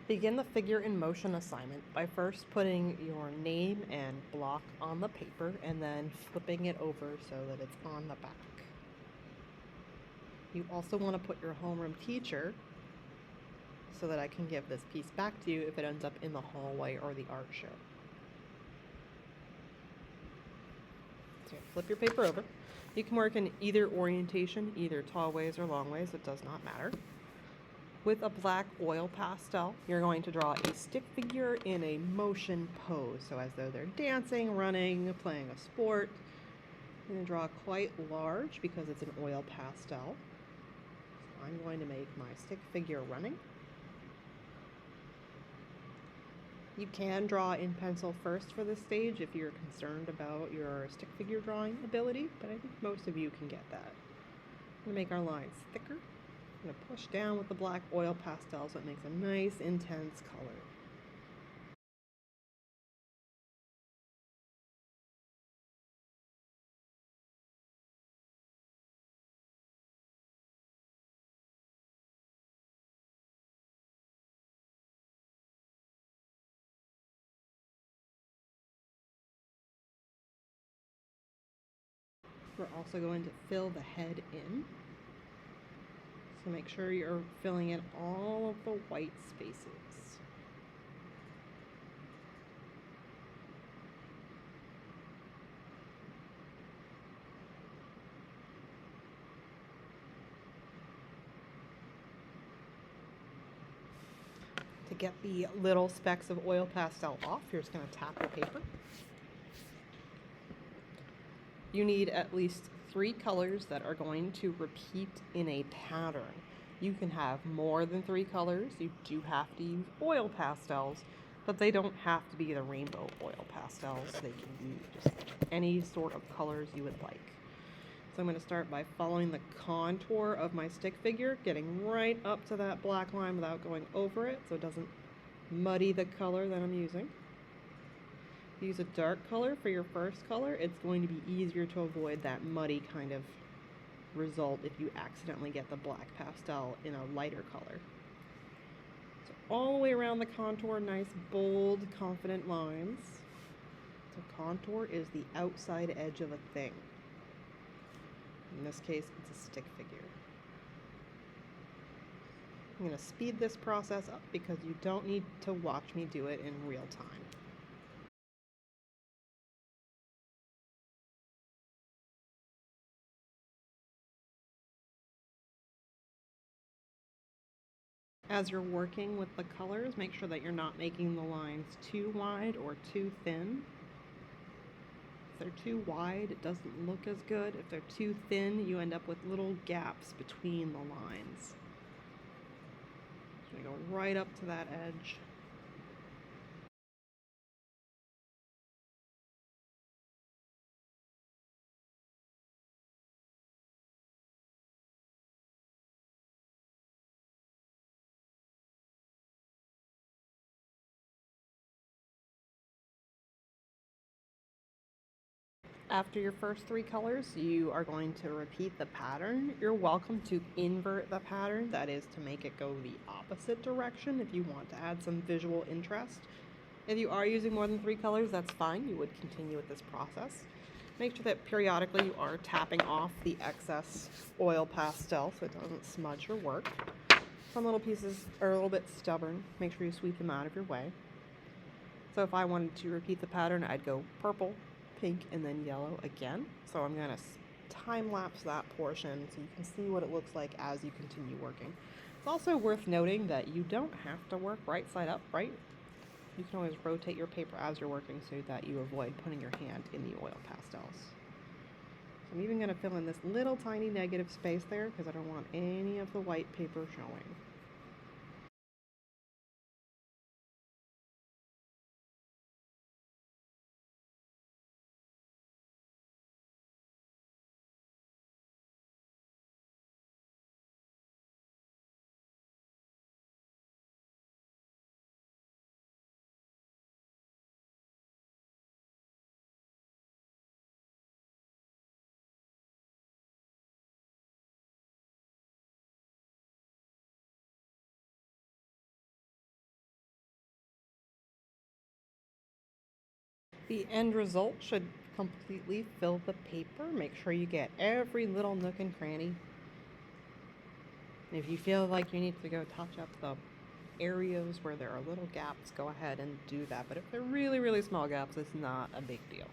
Begin the figure in motion assignment by first putting your name and block on the paper and then flipping it over so that it's on the back. You also want to put your homeroom teacher so that I can give this piece back to you if it ends up in the hallway or the art show. So flip your paper over. You can work in either orientation, either tall ways or long ways, it does not matter. With a black oil pastel, you're going to draw a stick figure in a motion pose. So as though they're dancing, running, playing a sport. I'm going to draw quite large because it's an oil pastel. So I'm going to make my stick figure running. You can draw in pencil first for this stage if you're concerned about your stick figure drawing ability, but I think most of you can get that. I'm going to make our lines thicker. I'm going to push down with the black oil pastel so it makes a nice intense color. We're also going to fill the head in. So make sure you're filling in all of the white spaces. To get the little specks of oil pastel off, you're just going to tap the paper. You need at least 3 colors that are going to repeat in a pattern. You can have more than 3 colors. You do have to use oil pastels, but they don't have to be the rainbow oil pastels. They can be just any sort of colors you would like. So I'm going to start by following the contour of my stick figure, getting right up to that black line without going over it so it doesn't muddy the color that I'm using. Use a dark color for your first color. It's going to be easier to avoid that muddy kind of result if you accidentally get the black pastel in a lighter color. So all the way around the contour, nice, bold, confident lines. So contour is the outside edge of a thing. In this case, it's a stick figure. I'm going to speed this process up because you don't need to watch me do it in real time. As you're working with the colors, make sure that you're not making the lines too wide or too thin. If they're too wide, it doesn't look as good. If they're too thin, you end up with little gaps between the lines. So we go right up to that edge. After your first 3 colors, you are going to repeat the pattern. You're welcome to invert the pattern, that is to make it go the opposite direction if you want to add some visual interest. If you are using more than 3 colors, that's fine. You would continue with this process. Make sure that periodically you are tapping off the excess oil pastel so it doesn't smudge your work. Some little pieces are a little bit stubborn. Make sure you sweep them out of your way. So if I wanted to repeat the pattern, I'd go purple, pink, and then yellow again. So I'm going to time-lapse that portion so you can see what it looks like as you continue working. It's also worth noting that you don't have to work right side up, right? You can always rotate your paper as you're working so that you avoid putting your hand in the oil pastels. So I'm even going to fill in this little tiny negative space there because I don't want any of the white paper showing. The end result should completely fill the paper. Make sure you get every little nook and cranny. If you feel like you need to go touch up the areas where there are little gaps, go ahead and do that. But if they're really, really small gaps, it's not a big deal.